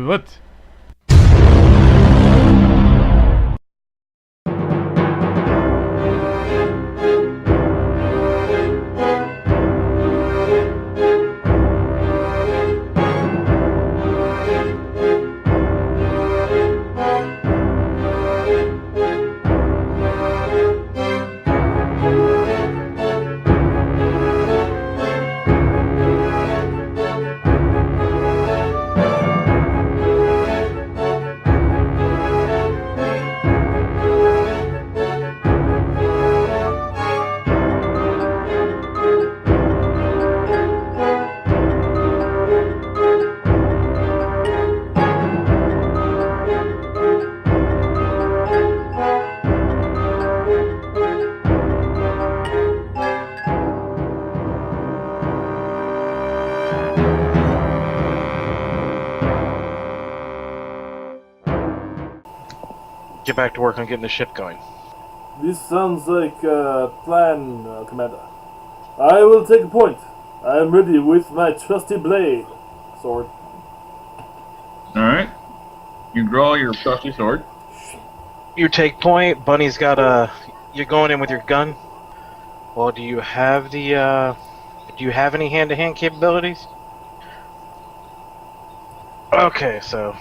what? Get back to work on getting the ship going. This sounds like a plan, Commander. I will take a point. I am ready with my trusty blade. Sword. Alright. You draw your trusty sword. You take point. Bunny's got a... You're going in with your gun. Well, do you have the, Do you have any hand-to-hand capabilities? Okay, so...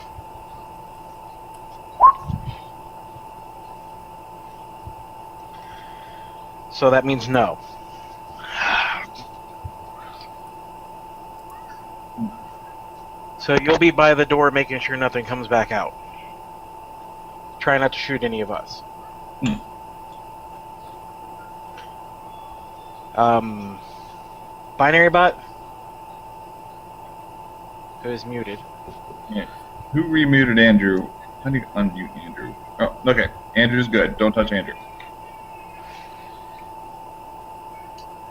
So that means no. So you'll be by the door making sure nothing comes back out. Try not to shoot any of us. Binary bot? Who's muted? Yeah. Who remuted Andrew? How do you unmute Andrew? Oh, okay. Andrew's good. Don't touch Andrew.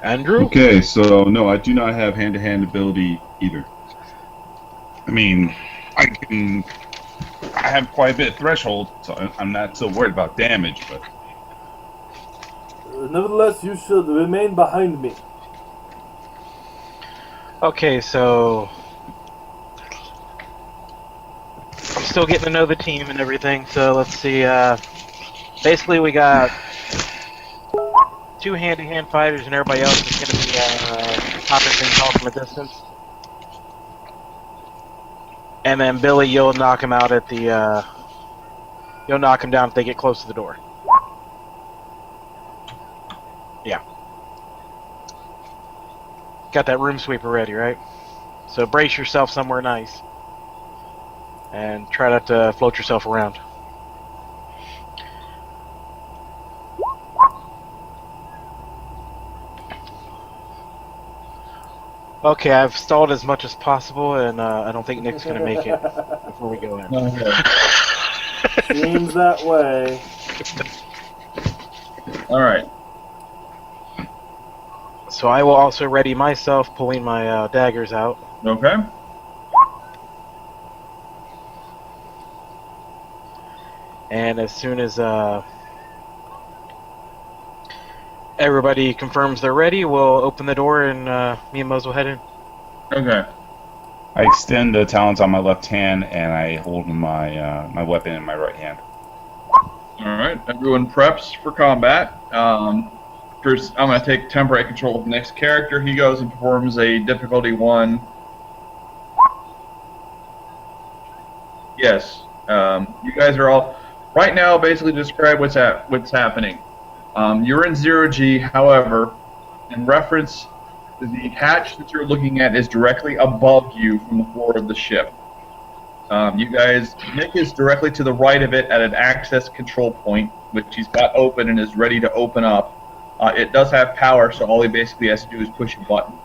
Andrew? Okay, so no, I do not have hand-to-hand ability either. I mean, I have quite a bit of threshold, so I'm not so worried about damage, but... Nevertheless, you should remain behind me. Okay, so... I'm still getting to know the team and everything, so let's see, basically we got 2 hand-to-hand fighters and everybody else is going to be popping things off from a distance. And then Billy, you'll knock him out at the, you'll knock him down if they get close to the door. Yeah. Got that room sweeper ready, right? So brace yourself somewhere nice. And try not to float yourself around. Okay, I've stalled as much as possible, and I don't think Nick's gonna make it before we go in. Seems that way. Alright. So I will also ready myself, pulling my daggers out. Okay. And as soon as everybody confirms they're ready, we'll open the door and me and Moze will head in. Okay. I extend the talons on my left hand, and I hold my my weapon in my right hand. Alright, everyone preps for combat. First, I'm going to take temporary control of the next character. He goes and performs a difficulty 1. Yes. You guys are all... Right now, basically describe what's happening. You're in 0G, however, in reference, the hatch that you're looking at is directly above you from the floor of the ship. You guys, Nick is directly to the right of it at an access control point, which he's got open and is ready to open up. It does have power, so all he basically has to do is push a button.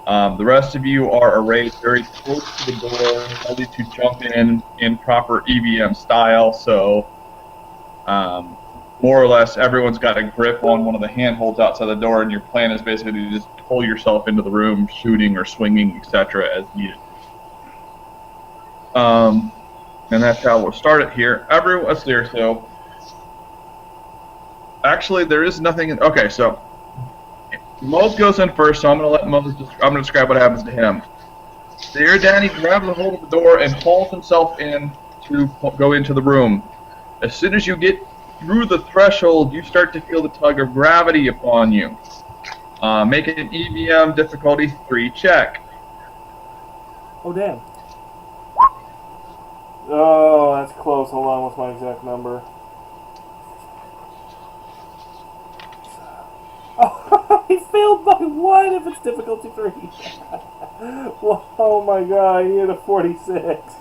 The rest of you are arrayed very close to the door, ready to jump in proper EVM style, so more or less everyone's got a grip on one of the handholds outside the door, and your plan is basically to just pull yourself into the room, shooting or swinging, etc. as needed. And that's how we'll start it here. Let's see here, so... Actually, there is nothing... Okay, so... Moze goes in first, so I'm going to let Moze... I'm going to describe what happens to him. So your daddy grabs a hold of the door and hauls himself in to go into the room. As soon as you get through the threshold, you start to feel the tug of gravity upon you. Make an EVM difficulty 3 check. Oh, damn. Oh, that's close. Hold on, what's my exact number? Oh, he failed by 1 if it's difficulty 3. Oh my god, he hit a 46.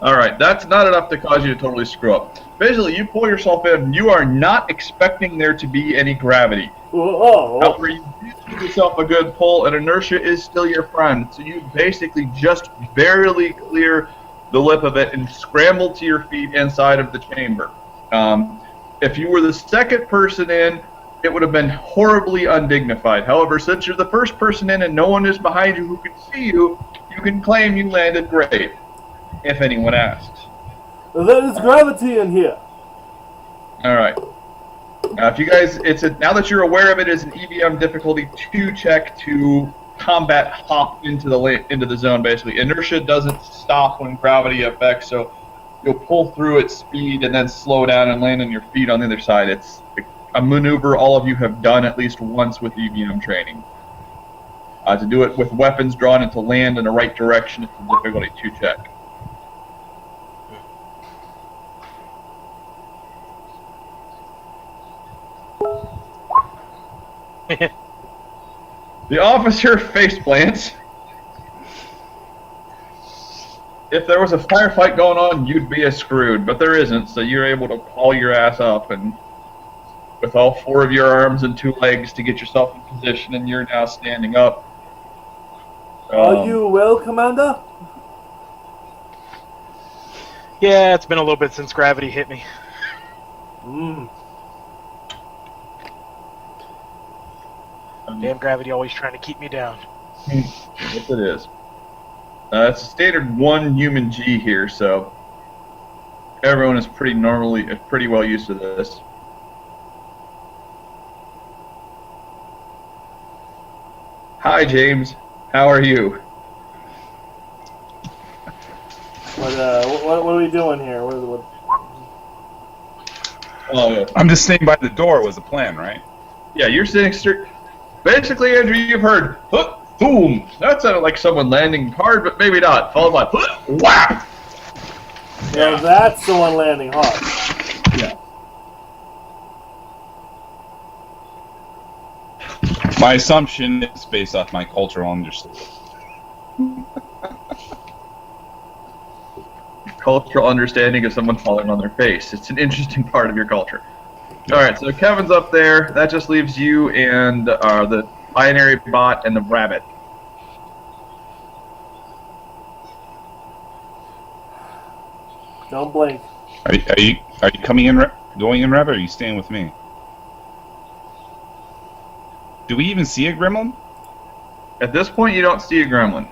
Alright, that's not enough to cause you to totally screw up. Basically, you pull yourself in, you are not expecting there to be any gravity. Oh. However, you do give yourself a good pull, and inertia is still your friend, so you basically just barely clear the lip of it and scramble to your feet inside of the chamber. If you were the second person in, it would have been horribly undignified. However, since you're the first person in and no one is behind you who can see you, you can claim you landed great, if anyone asks. There is gravity in here. Alright. If you guys, now that you're aware of it, it's an EVM difficulty 2 check to combat hop into the zone, basically. Inertia doesn't stop when gravity affects, so you'll pull through at speed and then slow down and land on your feet on the other side. It's a maneuver all of you have done at least once with EVM training. To do it with weapons drawn and to land in the right direction, it's a difficulty 2 check. The officer face plants. If there was a firefight going on, you'd be screwed, but there isn't, so you're able to haul your ass up and with all 4 of your arms and 2 legs to get yourself in position, and you're now standing up. Are you well, Commander? Yeah, it's been a little bit since gravity hit me. Damn gravity always trying to keep me down. Yes, it is. It's a standard 1 human G here, so everyone is pretty well used to this. Hi, James. How are you? What are we doing here? What? Oh, yeah. I'm just staying by the door was the plan, right? Yeah, you're sitting straight. Basically, Andrew, you've heard boom. That sounded like someone landing hard, but maybe not. Followed by whap. Yeah, that's someone landing hard. Yeah. My assumption is based off my cultural understanding. Cultural understanding of someone falling on their face. It's an interesting part of your culture. Alright, so Kevin's up there. That just leaves you and the binary bot and the rabbit. Don't blink. Are you coming in, going in, rabbit, or are you staying with me? Do we even see a gremlin? At this point, you don't see a gremlin.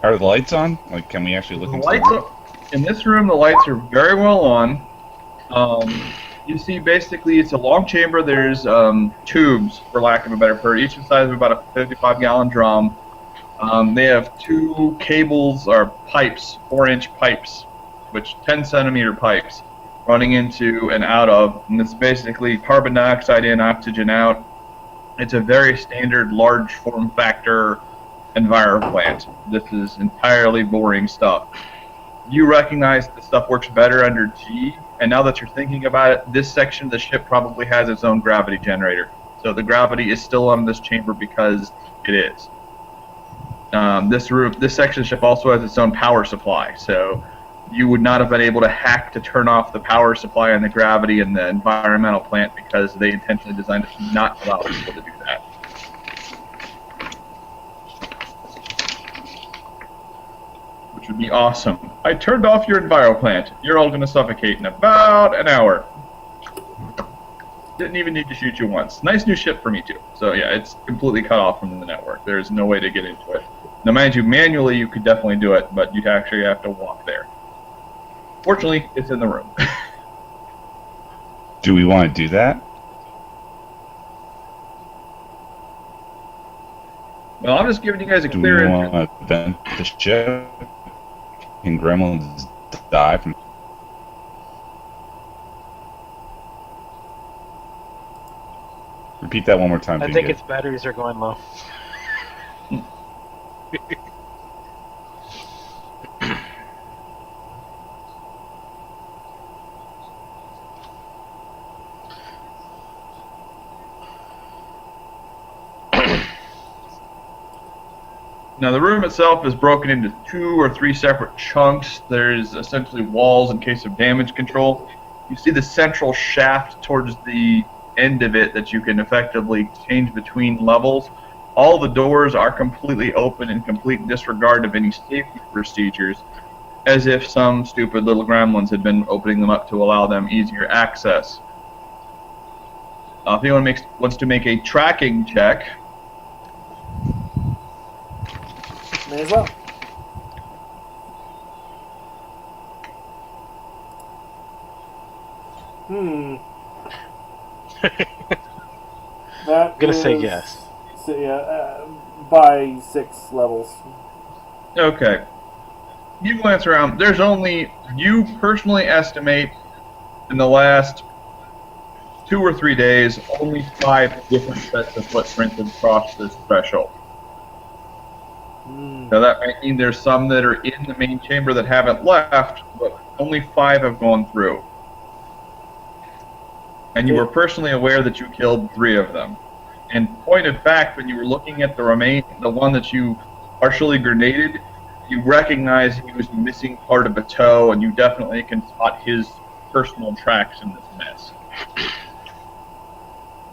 Are the lights on? Like, can we actually look The into lights the room? in this room, the lights are very well on. You see, basically, it's a long chamber. There's tubes, for lack of a better word, each the size of about a 55-gallon drum. They have 2 cables or pipes, 4-inch pipes, which 10-centimeter pipes, running into and out of. And it's basically carbon dioxide in, oxygen out. It's a very standard large form factor enviro plant. This is entirely boring stuff. You recognize the stuff works better under G, and now that you're thinking about it, this section of the ship probably has its own gravity generator. So the gravity is still on this chamber because it is. This section of the ship also has its own power supply, so you would not have been able to hack to turn off the power supply and the gravity in the environmental plant because they intentionally designed it to not allow people to do that. Which would be awesome. I turned off your enviro plant. You're all going to suffocate in about an hour. Didn't even need to shoot you once. Nice new ship for me too. So yeah, it's completely cut off from the network. There's no way to get into it. Now mind you, manually you could definitely do it, but you'd actually have to walk there. Fortunately, it's in the room. Do we want to do that? Well, I'm just giving you guys a Do clear we entry. want to vent the ship? Can gremlins die from? Repeat that one more time. I think its batteries are going low. Now, the room itself is broken into 2 or 3 separate chunks. There's essentially walls in case of damage control. You see the central shaft towards the end of it that you can effectively change between levels. All the doors are completely open in complete disregard of any safety procedures, as if some stupid little gremlins had been opening them up to allow them easier access. If anyone wants to make a tracking check, May as well. That I'm gonna say is- yes. So, yeah, by 6 levels. okay. You glance around. There's only, you personally estimate, in the last 2 or 3 days, only 5 different sets of footprints have crossed this threshold. Now that might mean there's some that are in the main chamber that haven't left, but only 5 have gone through. And you were personally aware that you killed 3 of them. And point of fact, when you were looking at the one that you partially grenaded, you recognize he was missing part of a toe, and you definitely can spot his personal tracks in this mess.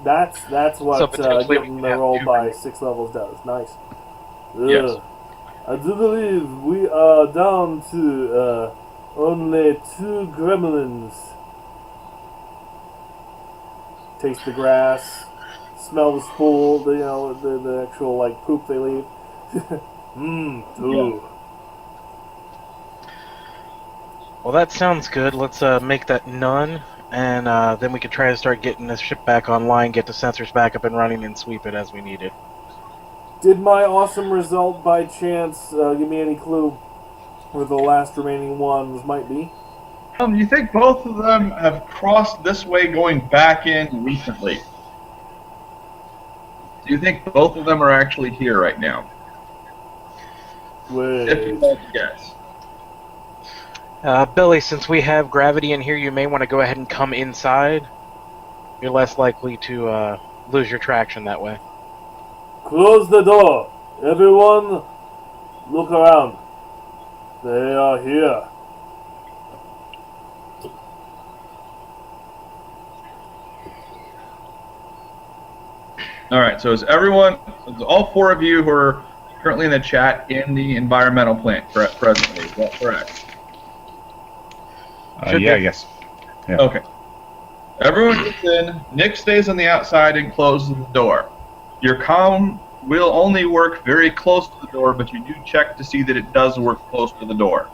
That's what So potentially getting we the have roll 2 by 6 levels does. Nice. Yes. I do believe we are down to only 2 gremlins. Taste the grass, smell the spool, the actual like poop they leave. 2. Well, that sounds good. Let's make that none, and then we can try to start getting this ship back online, get the sensors back up and running, and sweep it as we need it. Did my awesome result by chance give me any clue where the last remaining ones might be? You think both of them have crossed this way going back in recently? Do you think both of them are actually here right now? If you Wait. had to guess. Billy, since we have gravity in here, you may want to go ahead and come inside. You're less likely to lose your traction that way. Close the door. Everyone, look around. They are here. Alright, so is all 4 of you who are currently in the chat in the environmental plant presently, is that correct? Should Yeah, be. I guess. Yeah. Okay. Everyone gets in. Nick stays on the outside and closes the door. Your comm will only work very close to the door, but you do check to see that it does work close to the door.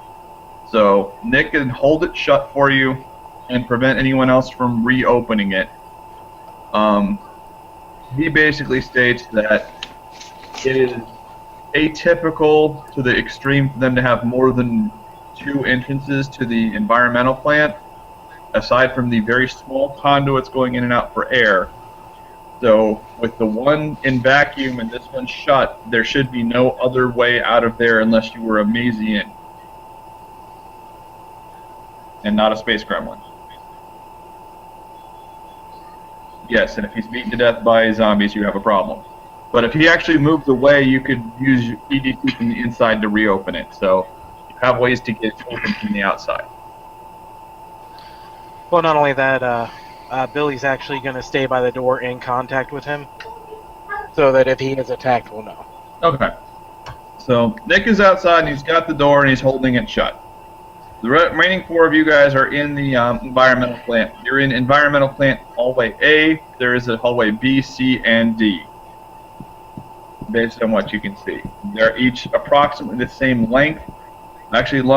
So Nick can hold it shut for you and prevent anyone else from reopening it. He basically states that it is atypical to the extreme for them to have more than 2 entrances to the environmental plant, aside from the very small conduits going in and out for air. So with the one in vacuum and this one shut, there should be no other way out of there unless you were a Mazian and not a space gremlin. Yes, and if he's beaten to death by zombies, you have a problem. But if he actually moved away, you could use your EDC from the inside to reopen it. So you have ways to get it open from the outside. Well, not only that, Billy's actually going to stay by the door in contact with him, so that if he is attacked, we'll know. Okay. So Nick is outside, and he's got the door, and he's holding it shut. The remaining 4 of you guys are in the environmental plant. You're in environmental plant hallway A. There is a hallway B, C, and D, based on what you can see. They're each approximately the same length. Actually,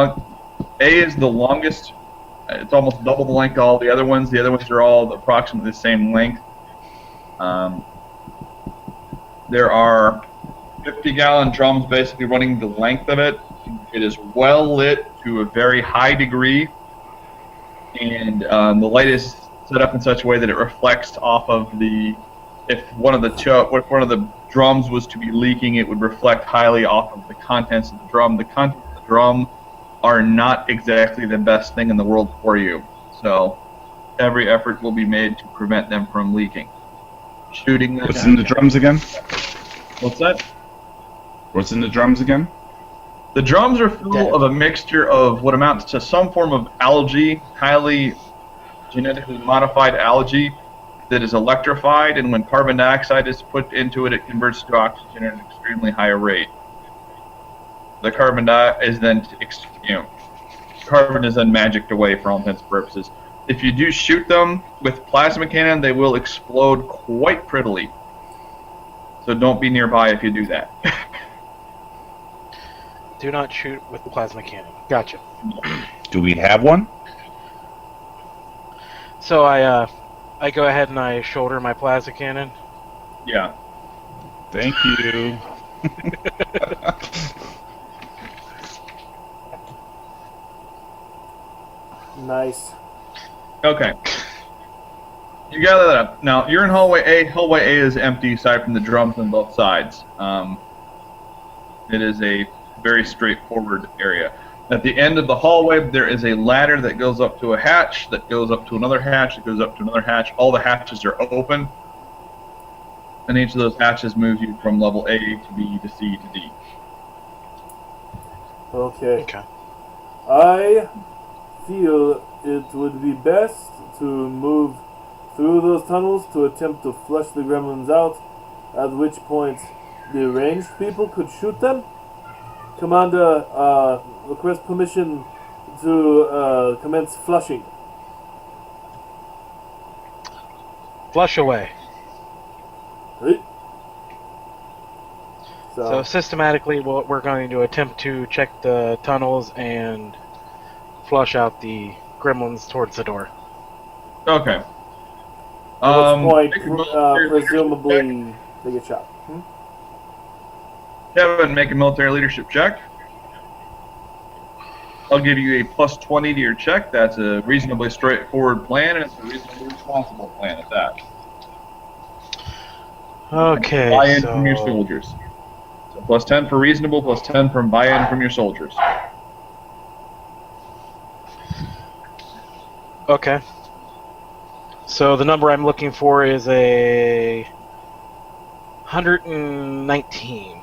A is the longest. It's almost double the length of all the other ones. The other ones are all approximately the same length. There are 50-gallon drums basically running the length of it. It is well lit to a very high degree, and the light is set up in such a way that it reflects off of the. If one of the drums was to be leaking, it would reflect highly off of the contents of the drum. The contents of the drum are not exactly the best thing in the world for you, so every effort will be made to prevent them from leaking. Shooting them. What's in the drums again? What's that? What's in the drums again? The drums are full of a mixture of what amounts to some form of algae, highly genetically modified algae that is electrified, and when carbon dioxide is put into it, it converts to oxygen at an extremely high rate. The carbon is then, carbon is then magicked away for all intents and purposes. If you do shoot them with plasma cannon, they will explode quite prettily. So don't be nearby if you do that. Do not shoot with the plasma cannon. Gotcha. Do we have one? So I go ahead and I shoulder my plasma cannon. Yeah. Thank you. Nice. Okay. You gather that up. Now, you're in hallway A. Hallway A is empty aside from the drums on both sides. It is a very straightforward area. At the end of the hallway, there is a ladder that goes up to a hatch, that goes up to another hatch, that goes up to another hatch. All the hatches are open, and each of those hatches moves you from level A to B to C to D. Okay. Okay. I feel it would be best to move through those tunnels to attempt to flush the gremlins out, at which point the ranged people could shoot them. Commander, request permission to commence flushing. Flush away. Hey. So systematically, we're going to attempt to check the tunnels and flush out the gremlins towards the door. Okay. At which point, make a military leadership presumably, they get shot. Kevin, make a military leadership check. I'll give you a plus 20 to your check. That's a reasonably straightforward plan, and it's a reasonably responsible plan at that. Okay, Buy-in so... from your soldiers. So plus 10 for reasonable, plus 10 from buy-in from your soldiers. Okay. So the number I'm looking for is a 119.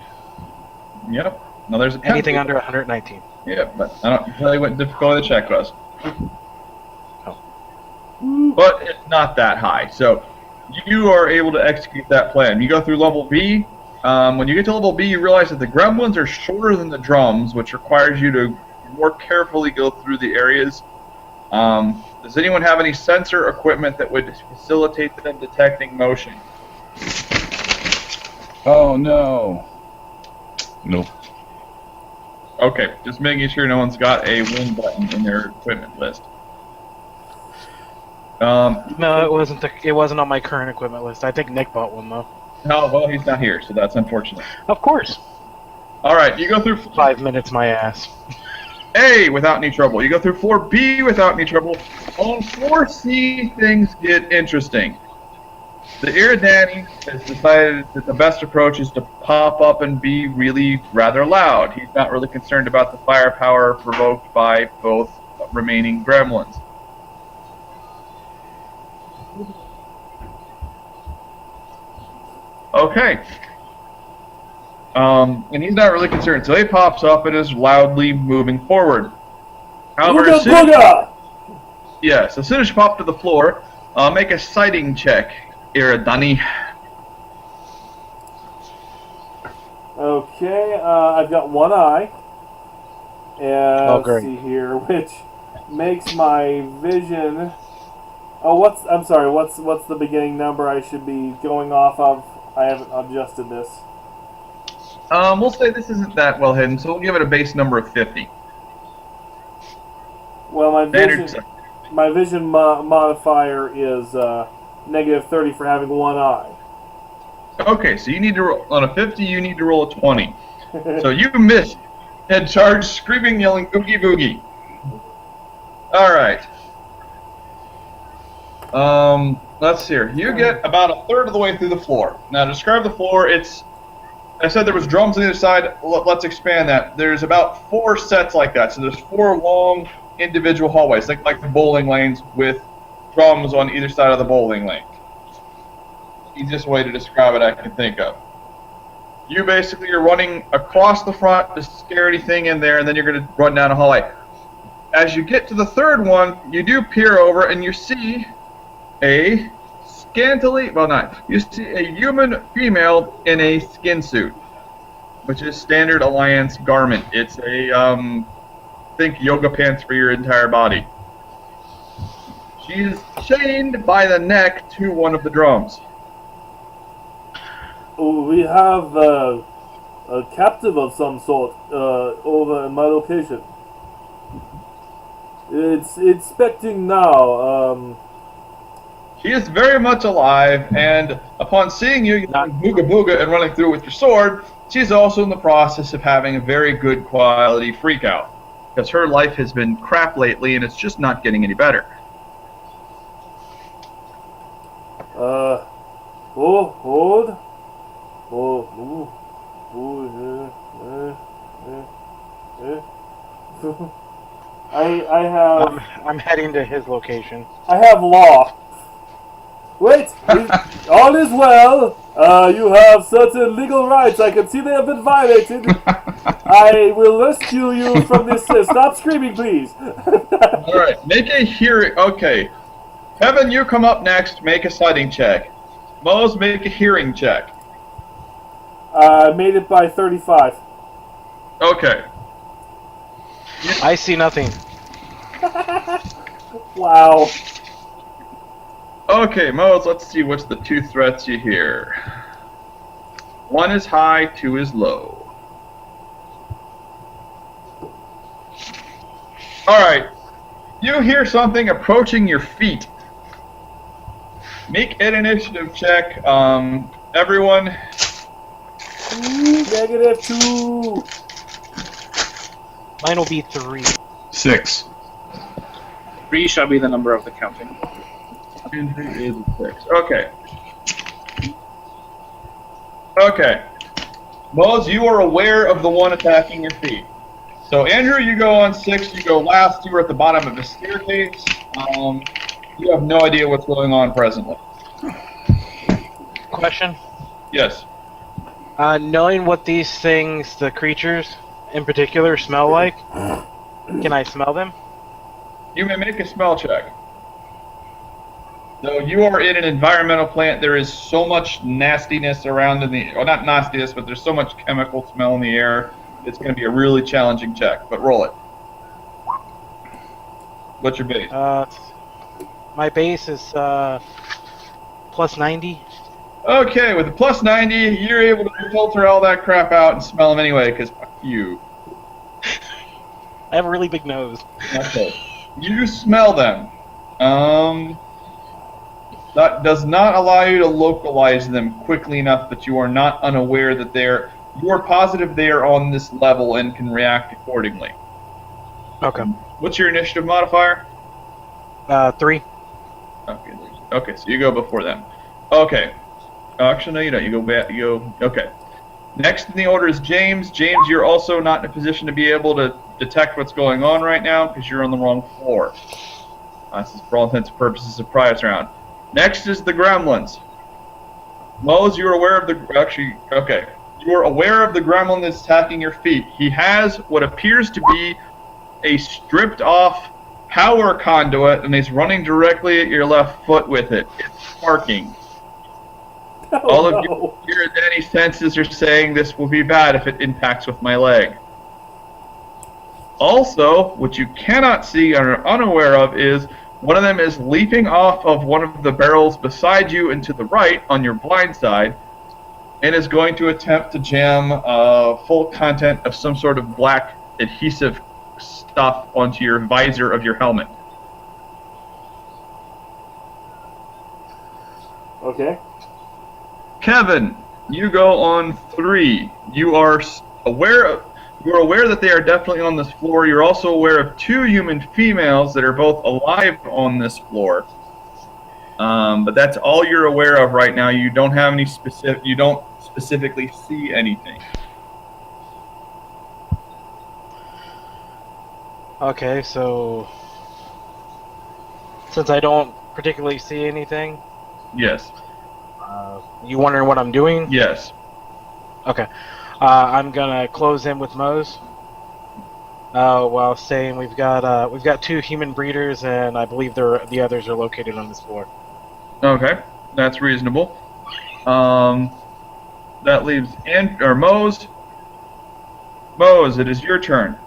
Yep. Now there's a 10. Anything under 119. Yeah, but I don't tell you what difficulty the check was. Oh. But it's not that high. So you are able to execute that plan. You go through level B. When you get to level B, you realize that the gremlins are shorter than the drums, which requires you to more carefully go through the areas. Does anyone have any sensor equipment that would facilitate them detecting motion? Oh no. Nope. Okay, just making sure no one's got a win button in their equipment list. No, it wasn't on my current equipment list. I think Nick bought one though. No, well, he's not here, so that's unfortunate. Of course. All right, you go through 5 minutes, my ass. A without any trouble. You go through floor B without any trouble. On floor C, things get interesting. The Iridani has decided that the best approach is to pop up and be really rather loud. He's not really concerned about the firepower provoked by both remaining gremlins. Okay. And he's not really concerned, so he pops up and is loudly moving forward. However, as soon as you pop to the floor, make a sighting check, Iridani. Okay, I've got one eye. And Oh, let's great. see here, which makes my vision. Oh, what's the beginning number I should be going off of? I haven't adjusted this. We'll say this isn't that well hidden, so we'll give it a base number of 50. Well, Standard. my vision modifier is -30 for having one eye. Okay, so you need to roll on a 50. You need to roll a 20. So you missed. Head charge, screaming, yelling, "Oogie boogie!" All right. Let's see here. You get about a third of the way through the floor. Now, to describe the floor, I said there was drums on either side. Let's expand that. There's about 4 sets like that. So there's 4 long individual hallways, like the bowling lanes with drums on either side of the bowling lane. Easiest way to describe it I can think of. You basically are running across the front to scare anything in there, and then you're going to run down a hallway. As you get to the third one, you do peer over, and you see a you see a human female in a skin suit, which is standard Alliance garment. It's a, think yoga pants for your entire body. She's chained by the neck to one of the drums. We have a captive of some sort over in my location. It's inspecting now. She is very much alive, and upon seeing you yelling booga booga and running through with your sword, she's also in the process of having a very good quality freak out. Because her life has been crap lately, and it's just not getting any better. Hold. I have. I'm heading to his location. I have law. Wait, all is well. You have certain legal rights. I can see they have been violated. I will rescue you from this. Stop screaming, please. All right, make a hearing. Okay, Kevin, you come up next. Make a sighting check. Moze, make a hearing check. I made it by 35. Okay. I see nothing. Wow. Okay, Moze, let's see what's the 2 threats you hear. 1 is high, 2 is low. Alright, you hear something approaching your feet. Make an initiative check, everyone. -2. Mine will be 3. 6. 3 shall be the number of the counting. Andrew is a 6. Okay. Okay. Moze, you are aware of the one attacking your feet. So, Andrew, you go on 6, you go last, you are at the bottom of the staircase. You have no idea what's going on presently. Question? Yes. Knowing what these things, the creatures in particular, smell like, can I smell them? You may make a smell check. So you are in an environmental plant. There is so much nastiness around well, not nastiness, but there's so much chemical smell in the air. It's going to be a really challenging check, but roll it. What's your base? My base is plus 90. Okay, with a plus 90, you're able to filter all that crap out and smell them anyway, because fuck you. I have a really big nose. Okay. You smell them. That does not allow you to localize them quickly enough that you are not unaware that you are positive they are on this level and can react accordingly. Okay. What's your initiative modifier? 3. Okay, so you go before them. Okay. Actually, no, you don't. You go back. Okay. Next in the order is James. James, you're also not in a position to be able to detect what's going on right now because you're on the wrong floor. This is for all intents and purposes a prize round. Next is the gremlins. Moze, you're aware of you're aware of the gremlin that's attacking your feet. He has what appears to be a stripped-off power conduit, and he's running directly at your left foot with it. It's sparking. All of you here at any senses are saying this will be bad if it impacts with my leg. Also, what you cannot see or are unaware of is one of them is leaping off of one of the barrels beside you and to the right on your blind side and is going to attempt to jam full content of some sort of black adhesive stuff onto your visor of your helmet. Okay. Kevin, you go on 3. You are aware that they are definitely on this floor. You're also aware of 2 human females that are both alive on this floor. But that's all you're aware of right now. You don't have any specific. You don't specifically see anything. Okay, so since I don't particularly see anything, Yes. you wondering what I'm doing? Yes. Okay. I'm gonna close in with Moze. While saying we've got 2 human breeders, and I believe the others are located on this floor. Okay, that's reasonable. That leaves Moze. Moze, it is your turn.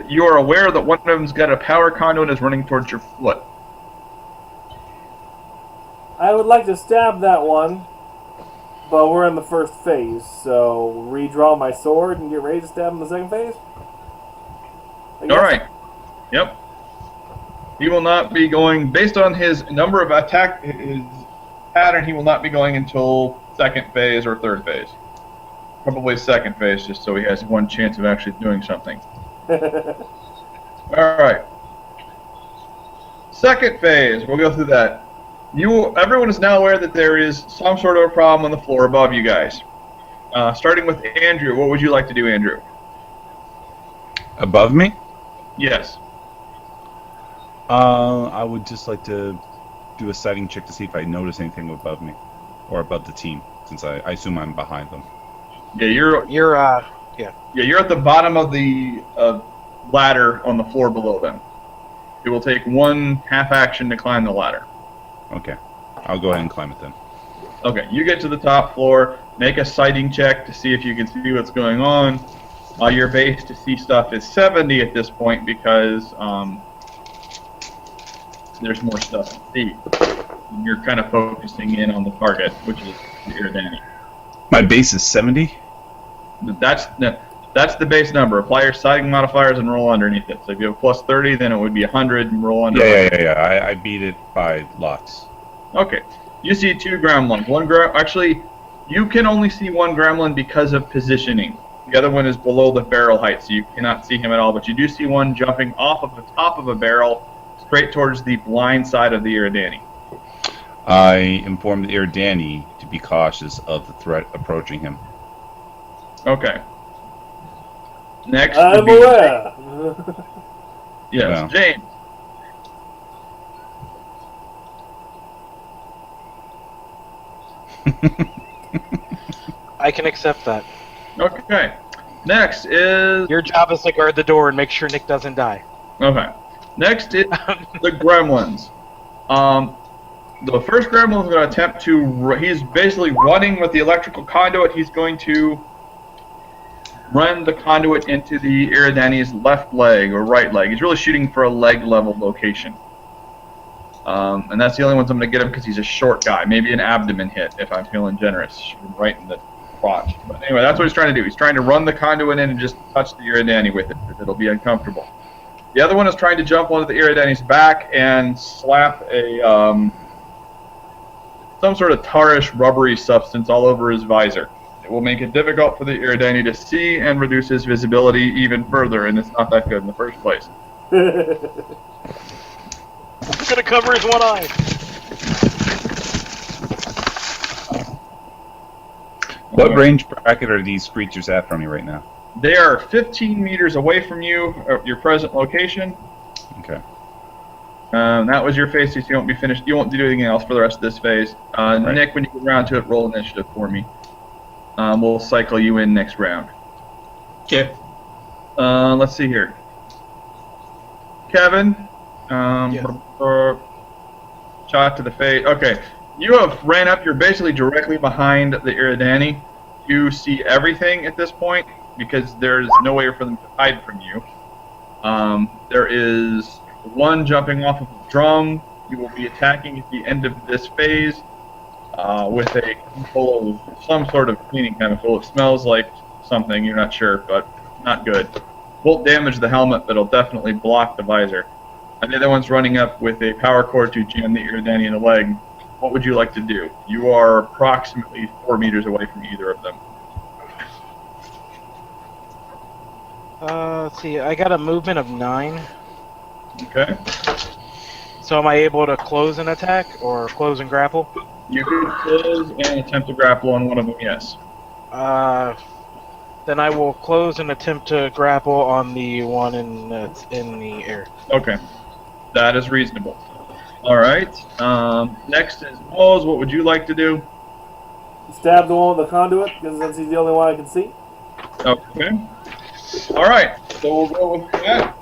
You are aware that one of them's got a power conduit and is running towards your foot. I would like to stab that one, but we're in the first phase, so redraw my sword and get ready to stab in the second phase? I guess. Alright. Yep. He will not be going, based on his number of attack, his pattern, he will not be going until second phase or third phase. Probably second phase, just so he has one chance of actually doing something. Alright. Second phase, we'll go through that. Everyone is now aware that there is some sort of a problem on the floor above you guys. Starting with Andrew, what would you like to do, Andrew? Above me? Yes. I would just like to do a sighting check to see if I notice anything above me, or above the team, since I assume I'm behind them. Yeah, you're at the bottom of the ladder on the floor below them. It will take 1 half action to climb the ladder. Okay, I'll go ahead and climb it then. Okay, you get to the top floor, make a sighting check to see if you can see what's going on. Your base to see stuff is 70 at this point because there's more stuff to see. And you're kind of focusing in on the target, which is the Iridani. My base is 70? That's the base number. Apply your sighting modifiers and roll underneath it. So if you have plus 30, then it would be 100 and roll under. Yeah. I beat it by lots. Okay. You see 2 gremlins. Actually, you can only see 1 gremlin because of positioning. The other one is below the barrel height, so you cannot see him at all. But you do see one jumping off of the top of a barrel straight towards the blind side of the Iridani. I informed the Iridani to be cautious of the threat approaching him. Okay. Next. I'm aware. Yes, Well. James. I can accept that. Okay. Next is... Your job is to guard the door and make sure Nick doesn't die. Okay. Next is the gremlins. The first gremlin is going to attempt to... He's basically running with the electrical conduit. He's going to run the conduit into the Iridani's left leg or right leg. He's really shooting for a leg level location. And that's the only ones I'm going to get him because he's a short guy. Maybe an abdomen hit if I'm feeling generous. Shoot him right in the crotch. But anyway, that's what he's trying to do. He's trying to run the conduit in and just touch the Iridani with it because it'll be uncomfortable. The other one is trying to jump onto the Iridani's back and slap a some sort of tarish rubbery substance all over his visor. It will make it difficult for the Iridani to see and reduce his visibility even further, and it's not that good in the first place. He's gonna cover his one eye. What range bracket are these creatures at from you right now? They are 15 meters away from you at your present location. Okay. That was your phase, so you won't be finished. You won't do anything else for the rest of this phase. Right. Nick, when you get around to it, roll initiative for me. We'll cycle you in next round. Okay. Let's see here. Kevin. Shot to the face. Okay. You have ran up. You're basically directly behind the Iridani. You see everything at this point because there's no way for them to hide from you. There is one jumping off of a drum. You will be attacking at the end of this phase with a chemical, some sort of cleaning chemical. It smells like something. You're not sure, but not good. Won't damage the helmet, but it'll definitely block the visor. And the other one's running up with a power cord to jam the Iridani in the leg. what would you like to do? You are approximately 4 meters away from either of them. Let's see. I got a movement of 9. Okay. So am I able to close an attack or close and grapple? You could close and attempt to grapple on one of them, yes. Then I will close and attempt to grapple on the one in the air. Okay. That is reasonable. Alright. Next is Moze. What would you like to do? Stab the one with the conduit, because that's the only one I can see. Okay. Alright. So we'll go with that.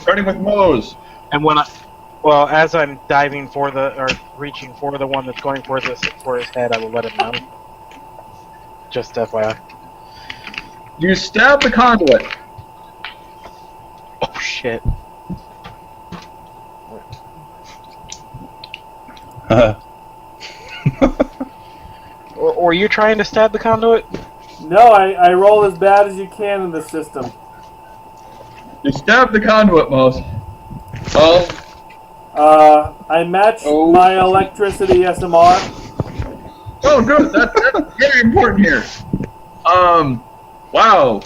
Starting with Moze. And when as I'm diving for reaching for the one that's going for his head, I will let him know. Just FYI. You stab the conduit. Oh shit. Or were you trying to stab the conduit? No, I roll as bad as you can in this system. You stab the conduit, Moze. I match my electricity SMR. Oh, good. That's very important here. Wow.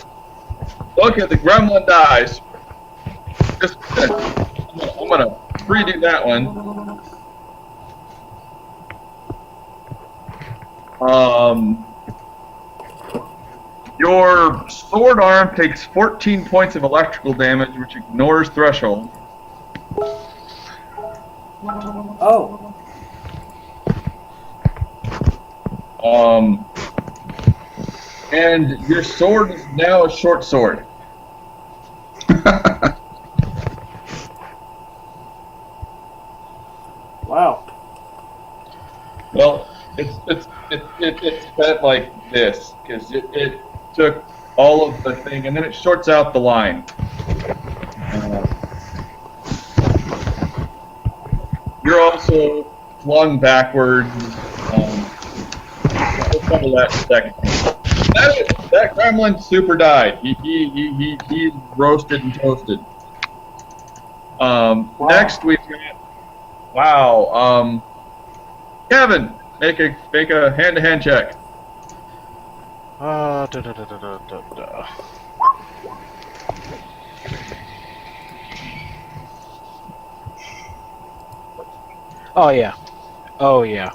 Okay, the gremlin dies. Just I'm gonna redo that one. Your sword arm takes 14 points of electrical damage, which ignores threshold. Oh. And your sword is now a short sword. Wow. Well, it's bent like this because it took all of the thing and then it shorts out the line. You're also flung backwards. We'll cover that in a second. That gremlin super died. He roasted and toasted. Wow. Next we've got Kevin, make a hand-to-hand check. Oh yeah. Oh yeah.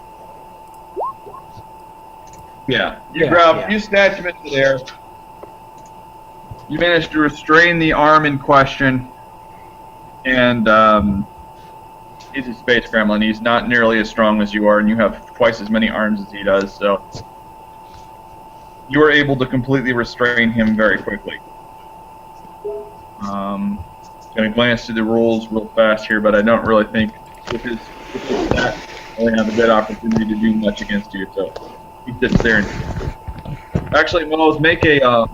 Yeah, Yeah. you snatch him into the air. You manage to restrain the arm in question, and he's a space gremlin. He's not nearly as strong as you are, and you have twice as many arms as he does, so you are able to completely restrain him very quickly. Gonna glance through the rules real fast here, but I don't really think with his attack, I really have a good opportunity to do much against you, so he sits there and actually, Moze, make a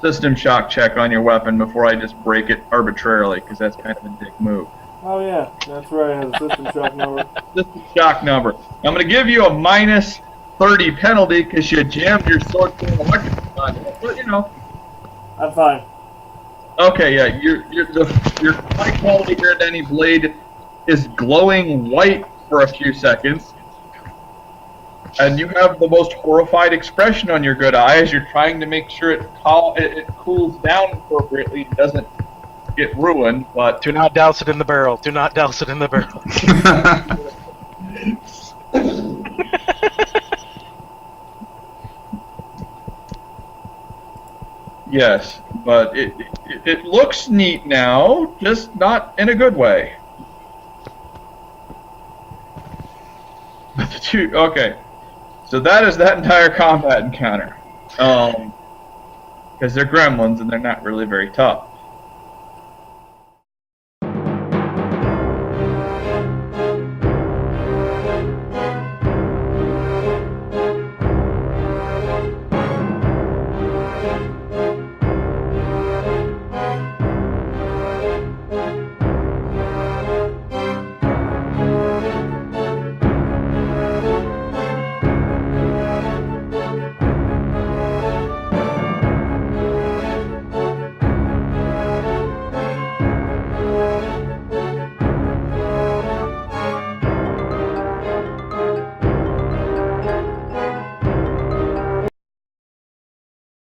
system shock check on your weapon before I just break it arbitrarily, because that's kind of a dick move. Oh yeah, that's right. I have a system shock number. System shock number. I'm going to give you a minus 30 penalty because you jammed your sword through an electrical conduit, but you know. I'm fine. Okay, yeah, your high quality Derelict blade is glowing white for a few seconds. And you have the most horrified expression on your good eye as you're trying to make sure it cools down appropriately and doesn't get ruined, but... Do not douse it in the barrel. Do not douse it in the barrel. Yes, but it looks neat now, just not in a good way. Okay. So that is that entire combat encounter. Because they're gremlins and they're not really very tough.